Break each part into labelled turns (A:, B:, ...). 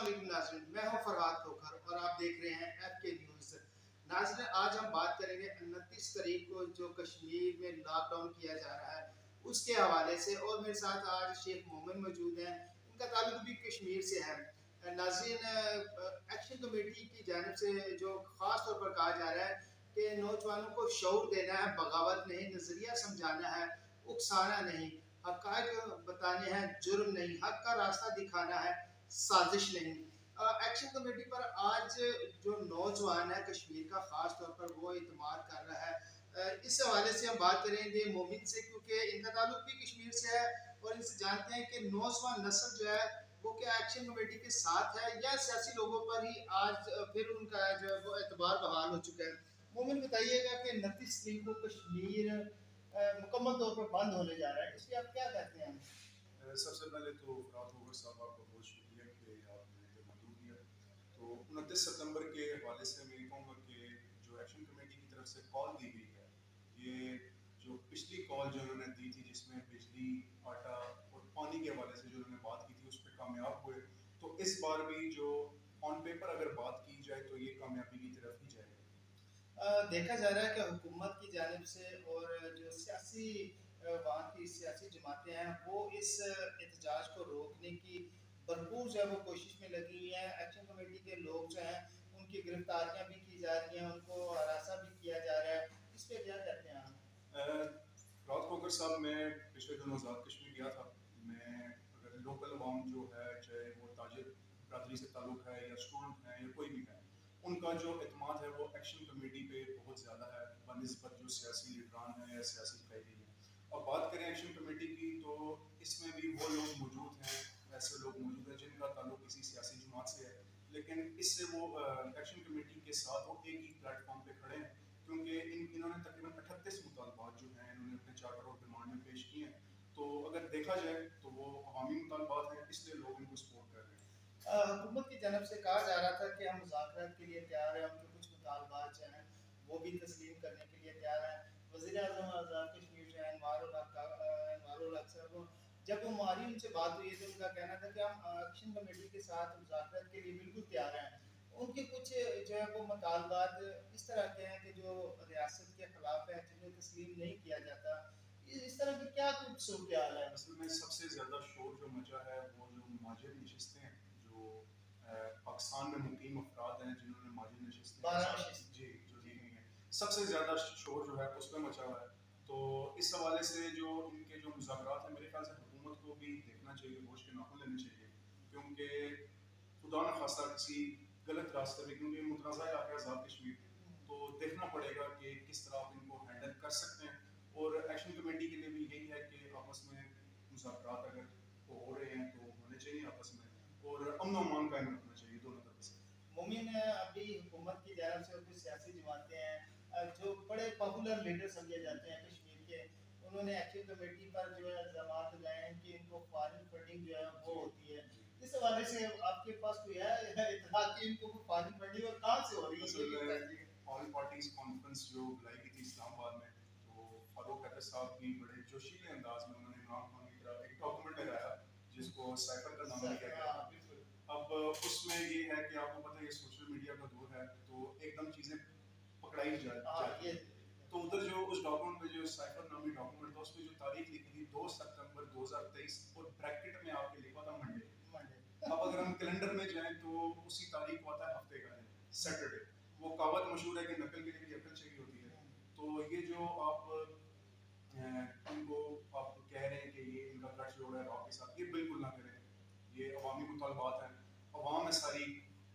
A: علیکم ناظرین، میں ہوں فرحاد کھوکھر اور آپ دیکھ رہے ہیں ایف کے نیوز۔ ناظرین، آج ہم بات کریں گے 29 تاریخ کو جو کشمیر میں لاک ڈاؤن کیا جا رہا ہے اس کے حوالے سے، اور میرے ساتھ آج شیخ مومن موجود ہیں، ان کا تعلق بھی کشمیر سے ہے۔ ناظرین، ایکشن کمیٹی کی جانب سے جو خاص طور پر کہا جا رہا ہے کہ نوجوانوں کو شعور دینا ہے، بغاوت نہیں، نظریہ سمجھانا ہے، اکسانا نہیں، حقائق بتانے ہیں، جرم نہیں، حق کا راستہ دکھانا ہے، سازش نہیں۔ ایکشن کمیٹی پر آج جو نوجوان ہے کشمیر کا خاص طور پر وہ اعتماد کر رہا ہے۔ اس حوالے سے ہم بات کریں گے مومن سے، کیونکہ ان کا تعلق بھی کشمیر سے ہے اور ان سے جانتے ہیں کہ نوجوان نسل جو ہے وہ کیا ایکشن کمیٹی کے ساتھ ہے یا سیاسی لوگوں پر ہی آج پھر ان کا جو ہے وہ اعتبار بحال ہو چکا ہے۔ مومن بتائیے گا کہ 29 تاریخ کو کشمیر مکمل طور پر بند ہونے جا رہا ہے، اس پہ آپ کیا کہتے ہیں؟
B: سب سے پہلے تو فرات ہوگر صاحب آپ کا بہت شکریہ کہ آپ نے مجھے موضوع دیا۔ تو 29 ستمبر کے حوالے سے میں یہ کہوں گا کہ جو ایکشن کمیٹی کی طرف سے کال دی گئی ہے، یہ جو پچھلی کال جو انہوں نے دی تھی جس میں بجلی، آٹا اور پانی کے حوالے سے جو انہوں نے بات کی تھی اس پہ کامیاب ہوئے، تو اس بار بھی جو آن پیپر اگر بات کی جائے تو یہ کامیابی کی طرف ہی جائے گا۔
A: دیکھا جا رہا ہے کہ حکومت کی جانب سے اور جو سیاسی وہاں کی سیاسی جماعتیں ہیں وہ اس احتجاج کو روکنے کی بھرپور جو ہے وہ کوشش میں لگی ہوئی ہیں۔ ایکشن کمیٹی کے لوگ جو ہیں ان کی گرفتاریاں بھی کی جا رہی ہیں، ان کو ہراساں بھی کیا جا رہا ہے، اس پہ کیا کہتے ہیں آپ؟
B: فرات ہوگر صاحب، میں پچھلے دنوں آزاد کشمیر گیا تھا۔ میں اگر لوکل عوام جو ہے، چاہے وہ تاجر برادری سے تعلق ہے یا اسٹوڈنٹ ہیں یا کوئی بھی ہے، ان کا جو اعتماد ہے وہ ایکشن کمیٹی پہ بہت زیادہ ہے بنسبت جو سیاسی لیڈران ہیں یا سیاسی قائدین ہیں۔ اب بات کریں ایکشن کمیٹی کی تو اس میں بھی وہ لوگ موجود ہیں، ایسے لوگ موجود ہیں جن کا تعلق کسی سیاسی جماعت سے ہے، لیکن اس سے وہ ایکشن کمیٹی کے ساتھ وہ ایک ہی پلیٹ فارم پہ کھڑے ہیں، کیونکہ انہوں نے تقریباً 38 مطالبات جو ہیں انہوں نے اپنے چارٹر اور ڈیمانڈ میں پیش کیے ہیں۔ تو اگر دیکھا جائے تو وہ عوامی مطالبات ہیں، اس لیے لوگ ان کو سپورٹ کر رہے ہیں۔
A: حکومت کی جانب سے کہا جا رہا تھا کہ ہم مذاکرات کے لیے تیار ہیں، ہم کے کچھ مطالبات جو ہیں وہ بھی تسلیم کرنے کے لیے تیار ہیں۔ وزیر اعظم آزاد کشمیر جو ہے انوار الحق صاحب، جب ہماری ان سے بات ہوئی تو ان کا کہنا تھا کہ ہم ایکشن کمیٹی کے ساتھ مذاکرات کے لیے بالکل تیار ہیں۔ ان کے کچھ جو ہے وہ مطالبات اس طرح کے ہیں کہ جو ریاست کے خلاف ہیں، جنہیں تسلیم نہیں کیا جاتا، اس طرح کی کیا کچھ صورتحال ہے؟
B: اصل میں سب سے زیادہ شور جو مچا ہے وہ جو مہاجر نشستیں ہیں، جو پاکستان میں مقیم افراد ہیں جنہوں نے مہاجر نشستیں جی جو دی گئی ہیں، سب سے زیادہ شور جو ہے اس میں مچا ہوا ہے۔ تو اس حوالے سے جو ان کے جو مذاکرات ہیں، میرے خیال سے حکومت کو بھی دیکھنا چاہیے، ہوش کے ناخن لینے چاہیے، کیونکہ خدا نہ خواستہ کسی غلط راستے پہ، کیونکہ متنازع علاقہ ہے آزاد کشمیر، تو دیکھنا پڑے گا کہ کس طرح آپ ان کو ہینڈل کر سکتے ہیں۔ اور ایکشن کمیٹی کے لیے بھی یہی ہے کہ آپس میں مذاکرات اگر ہو رہے ہیں تو ہونے چاہیے آپس میں، اور امن و امان قائم رکھنا چاہیے دونوں طرف سے۔
A: مومن، ابھی حکومت کی جانب سے کچھ سیاسی جماعتیں ہیں جو بڑے پاپولر لیڈر سمجھے جاتے ہیں کشمیر کے، انہوں نے ایکشن کمیٹی پر جو ہے الزامات لگائے ہیں کہ ان کو فارن فنڈنگ جو ہے وہ ہوتی ہے۔ اس حوالے سے آپ کے پاس کوئی ہے اطلاع کہ ان کو فارن فنڈنگ اور کہاں سے ہو رہی ہے؟
B: آل پارٹیز کانفرنس جو بلائی گئی تھی اسلام آباد میں، تو فاروق حیدر صاحب کی بڑے جوشیلے انداز میں انہوں نے عمران خان کی طرف ایک ڈاکومنٹ لگایا جس کو سائفر کا نام دیا گیا۔ اب اس میں یہ ہے کہ آپ کو پتہ ہے یہ سوشل میڈیا کا دور ہے، تو ایک دم چیزیں پکڑائی جاتی ہیں۔ تو ادھر جو اس ڈاکومنٹ پہ جو سائفر نامی ڈاکومنٹ تھا اس پہ جو تاریخ لکھی تھی 2 ستمبر 2023 اور بریکٹ میں آپ کے لکھا تھا منڈے۔ اب اگر ہم کیلنڈر میں جائیں تو اسی تاریخ کو آتا ہے ہفتے کا دن، سیٹرڈے۔ وہ کہاوت مشہور ہے کہ نقل کے لیے بھی عقل چاہیے ہوتی ہے۔ تو یہ جو آپ ان کو آپ کہہ رہے ہیں کہ یہ ان کا گٹھ جوڑ ہے راہ کے ساتھ، یہ بالکل نہ کریں۔ یہ عوامی مطالبات ہیں، عوام ہے ساری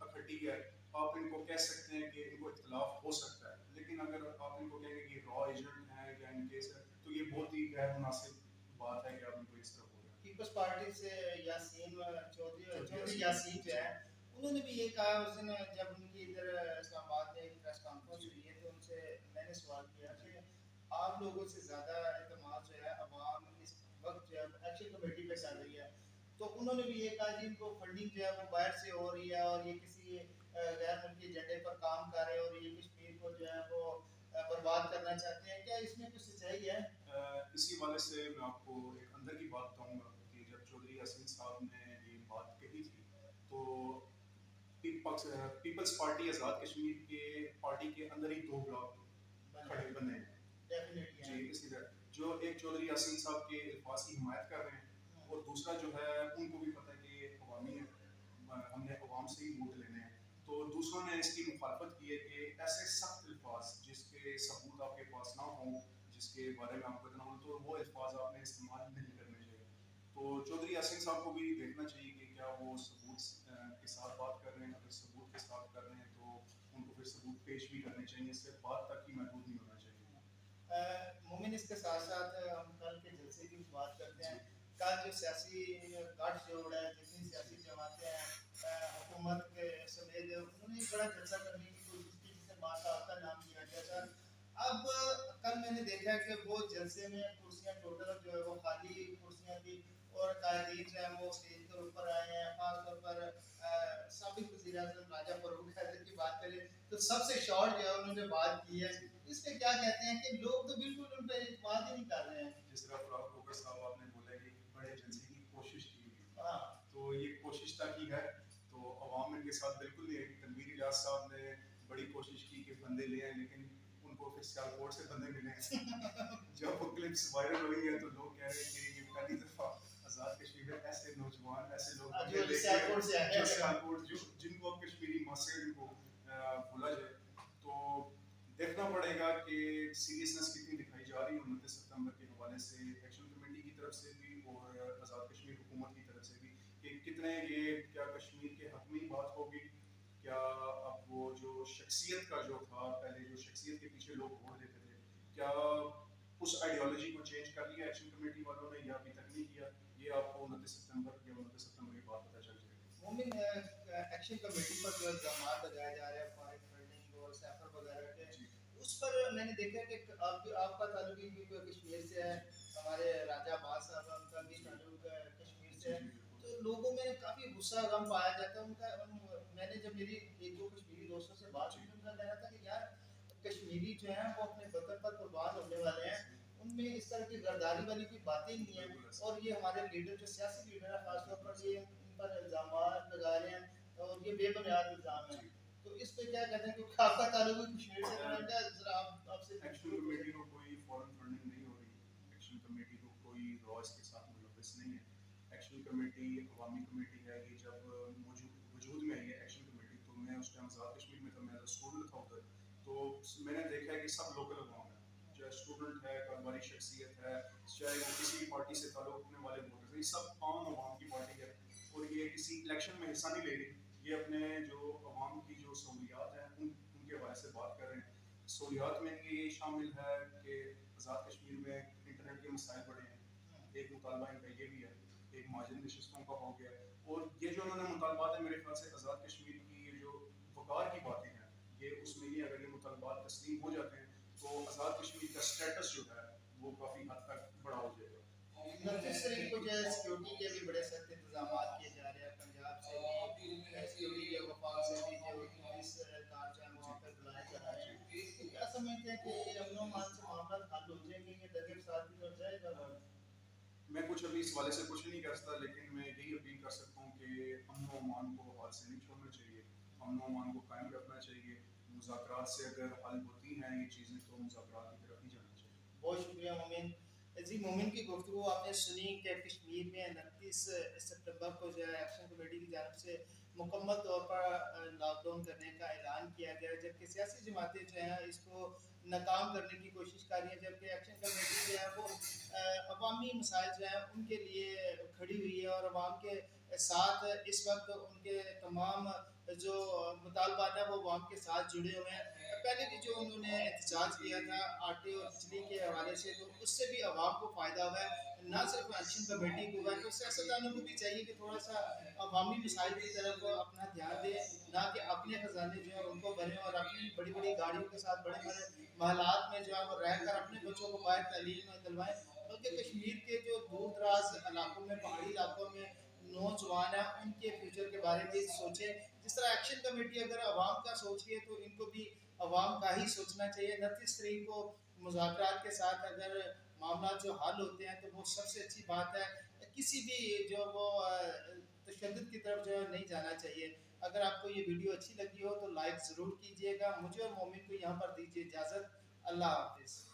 B: اکٹھی ہے۔ آپ ان کو کہہ سکتے ہیں کہ ان کو اختلاف ہو سکتا ہے، لیکن اگر آپ ان کو کہیں گے کہ را ایجنٹ ہیں یا ان کیس ہے تو یہ بہت ہی غیر مناسب بات ہے کہ آپ ان کو اس طرح بول رہے ہیں۔
A: پیپلز پارٹی سے یاسین چودھری یاسین جو ہے انہوں نے بھی یہ کہا، اس دن جب ان کی ادھر اسلام آباد میں ایک پریس کانفرنس ہوئی ہے تو ان سے میں نے سوال کیا کہ آپ لوگوں سے زیادہ اعتماد جو ہے عوام اس وقت جو ہے ایکشن کمیٹی پہ چل رہی ہے، تو انہوں نے بھی یہ کہا جی ان کو فنڈنگ جو ہے وہ باہر سے ہو رہی ہے اور یہ کسی غیر ملکی ایجنڈے پر کام کر رہے ہیں اور یہ کشمیر کو جو ہے وہ برباد کرنا چاہتے ہیں، کیا اس میں کچھ سچائی ہے؟
B: اسی حوالے سے میں آپ کو ایک اندر کی بات بتاؤں گا کہ جب چودھری یاسین صاحب نے یہ بات کہی تھی تو blocks Peoples party Azad Kashmir کے پارٹی کے اندر ہی 2 بلاک کھڑے بنے ہیں جی. اسی طرح جو ایک چودھری یاسین صاحب کے الفاظ کی حمایت کر رہے ہیں اور دوسرا جو ہے ان کو بھی پتہ ہے کہ یہ عوامی ہے, ہم نے عوام سے ہی ووٹ لینے ہیں, تو دوسروں نے اس کی مخالفت کی ہے کہ ایسے سخت الفاظ جس کے ثبوت آپ کے پاس نہ ہوں, جس کے بارے میں آپ کو اتنا ہو, تو وہ الفاظ آپ نے استعمال نہیں کرنے چاہیے. تو چودھری یاسین صاحب کو بھی دیکھنا چاہیے کہ کیا وہ ثبوت کے ساتھ بات کر رہے ہیں. اگر ثبوت کے ساتھ کر رہے ہیں تو ان کو پھر ثبوت پیش بھی کرنے چاہیے, اس سے بات تک ہی محدود نہیں ہونا چاہیے.
A: مومن اس کے ساتھ ساتھ ہم کل کے جلسے کی بات کرتے ہیں. کل جو سیاسی گٹھ جوڑ ہے, جتنی سیاسی جماعتیں ہیں حکومت کے سمیت, انہوں نے بڑا جلسہ کرنے کی کوشش کی جسے ماتا کا نام لیا گیا تھا. اب کل میں نے دیکھا کہ وہ جلسے میں کرسیاں ٹوٹل جو ہے وہ خالی کرسیاں تھی اور قائدین جو ہے وہ اسٹیج کے اوپر آئے ہیں. خاص طور پر سابق وزیر اعظم راجہ فاروق حیدر کی بات کریں تو سب سے شارٹ جو ہے انہوں نے بات کی ہے. اس پہ کیا کہتے ہیں کہ لوگ تو بالکل ان پہ اعتماد ہی نہیں کر رہے ہیں.
B: جس طرح فراق کوکر صاحب آپ نے بولا کہ بڑے جلسے کی کوشش کی ہوئی,
A: ہاں
B: تو یہ کوشش تک ہی ہے, تو عوام ان کے ساتھ بالکل نہیں ہے. تنویر الیاس صاحب نے بڑی کوشش کی کہ بندے لے آئیں, لیکن ان کو پھر سیالکوٹ سے بندے ملے ہیں. جب وہ کلپس وائرل ہوئی ہے تو لوگ کہہ رہے ہیں کہ یہ پہلی دفعہ آزاد کشمیر میں ایسے نوجوان, ایسے لوگ بندے لے کے جو سیالکوٹ, جن کو کشمیری معاشرے کو بھولا جائے. تو دیکھنا پڑے گا کہ سیریسنس کتنی دکھائی جا رہی ہے 29 ستمبر کے حوالے سے, ایکشن کمیٹی کی طرف سے بھی اور آزاد کشمیر حکومت کی طرف سے بھی, کہ کتنے یہ کیا کشمیر کے حق میں ہی بات ہوگی, کیا اب وہ جو شخصیت کا جو تھا پہلے, جو شخصیت کے پیچھے لوگ ووٹ دیتے تھے, کیا اس آئیڈیالوجی کو چینج کر لیا ایکشن کمیٹی والوں نے یا ابھی تک نہیں کیا, یہ آپ کو 29 ستمبر یا 29 ستمبر کے بعد پتہ چل جائے گا.
A: مومن ایکشن کمیٹی پر جو الزامات لگائے جا رہے ہیں فائر فنڈنگ اور سیفر وغیرہ کے, اس پر میں نے دیکھا کہ آپ کا تعلق بھی کشمیر سے ہے, ہمارے راجہ عباس صاحب ان کا بھی تعلق کشمیر سے ہے, تو لوگوں میں کافی غصہ غم پایا جاتا ہے. ان کا میں نے جب میری ایک دو کشمیری دوستوں سے بات کی, ان کا کہنا تھا کہ یار کشمیری جو ہیں وہ اپنے وطن پر قربان ہونے والے ہیں, ان میں اس طرح کی غداری والی کوئی باتیں نہیں ہیں. اور یہ ہمارے لیڈر جو سیاسی لیڈر ہیں خاص طور پر یہ ان پر الزامات لگا رہے ہیں اور یہ بے بنیاد الزام ہیں. تو اس پہ کیا کہتے ہیں, کیونکہ آپ کا تعلق بھی کشمیر سے ہے, ذرا آپ سے
B: ایکشن کمیٹی کو کوئی فورن فنڈنگ نہیں ہو رہی, ایکشن کمیٹی کو کوئی را اس کے ساتھ ملوث نہیں ہے. ایکشن کمیٹی عوامی کمیٹی ہے, یہ جب وجود میں آئی ہے ایکشن کمیٹی, تو میں اس ٹائم آزاد کشمیر میں تھا, میں اسٹوڈنٹ تھا ادھر, تو میں نے دیکھا ہے کہ سب لوکل عوام ہے, چاہے اسٹوڈنٹ ہے, کاروباری شخصیت ہے, چاہے وہ کسی بھی پارٹی سے تعلق رکھنے والے ووٹر ہیں, یہ سب عام عوام کی پارٹی ہے. اور یہ کسی الیکشن میں حصہ نہیں لے رہی, یہ اپنے جو عوام کی جو سہولیات ہیں ان کے حوالے سے بات کر رہے ہیں. سہولیات میں یہ شامل ہے کہ آزاد کشمیر میں انٹرنیٹ کے مسائل بڑے ہیں, ایک مطالبہ ان کا یہ بھی ہے, ایک مہاجر نشستوں کا ہو گیا, اور یہ جو انہوں نے مطالبات ہیں میرے خیال سے آزاد کشمیر کی یہ جو وقار کی باتیں ہیں, یہ اس میں ہی اگر یہ مطالبات تسلیم ہو جاتے ہیں تو آزاد کشمیر کا اسٹیٹس جو ہے وہ کافی حد تک بڑا ہو جائے گا.
A: نتیجے کو جو ہے سیکورٹی کے بھی بڑے سخت انتظامات کیے جا رہے ہیں. پنجاب سے بھی سیکورٹی کے وفاق سے بھی جو پولیس اہلکار جو ہیں وہاں پہ بلائے جا رہے ہیں. تو کیا سمجھتے ہیں کہ امن و امان سے معاملات حل ہو جائیں گے یا دگے فساد بھی بڑھ جائے گا؟
B: میں کچھ ابھی اس والے سے کچھ نہیں کر سکتا, لیکن میں یہی اپیل کر سکتا ہوں کہ امن و امان کو ہاتھ سے نہیں چھوڑنا چاہیے, امن و امان کو قائم رکھنا چاہیے. مذاکرات سے اگر حل ہوتی ہیں یہ چیزیں تو مذاکرات کی طرف ہی جانا چاہیے.
A: بہت شکریہ مومن جی. مومن کی گفتگو آپ نے سنی کہ کشمیر میں 29 ستمبر کو جو ہے ایکشن کمیٹی کی جانب سے مکمل طور پر لاک ڈاؤن کرنے کا اعلان کیا گیا ہے, جبکہ سیاسی جماعتیں جو ہیں اس کو ناکام کرنے کی کوشش کر رہی ہیں, جبکہ ایکشن کمیٹی جو ہے وہ عوامی مسائل جو ہیں ان کے لیے کھڑی ہوئی ہے اور عوام کے ساتھ اس وقت ان کے تمام جو مطالبات ہیں وہ عوام کے ساتھ جڑے ہوئے ہیں. پہلے بھی جو انہوں نے احتجاج کیا تھا آٹے اور بجلی کے حوالے سے, تو اس سے بھی عوام کو فائدہ ہوا ہے, نہ صرف ایکشن کمیٹی کو ہوا ہے. تو سیاستدانوں کو بھی چاہیے کہ تھوڑا سا عوامی مسائل کی طرف اپنا دھیان دیں, نہ کہ اپنے خزانے جو ہیں ان کو بھریں اور اپنی بڑی بڑی گاڑیوں کے ساتھ بڑے بڑے محلات میں جو ہے وہ رہ کر اپنے بچوں کو باہر تعلیم دلوائیں. بلکہ کشمیر کے جو دور دراز علاقوں میں, پہاڑی علاقوں میں نوجوان ہیں, ان کے فیوچر کے بارے میں سوچیں. جس طرح ایکشن کمیٹی اگر عوام کا سوچ رہی ہے تو ان کو بھی عوام کا ہی سوچنا چاہیے. 29 تاریخ کو مذاکرات کے ساتھ اگر معاملات جو حل ہوتے ہیں تو وہ سب سے اچھی بات ہے. کسی بھی جو وہ تشدد کی طرف جو نہیں جانا چاہیے. اگر آپ کو یہ ویڈیو اچھی لگی ہو تو لائک ضرور کیجیے گا. مجھے اور مومن کو یہاں پر دیجیے اجازت. اللہ حافظ.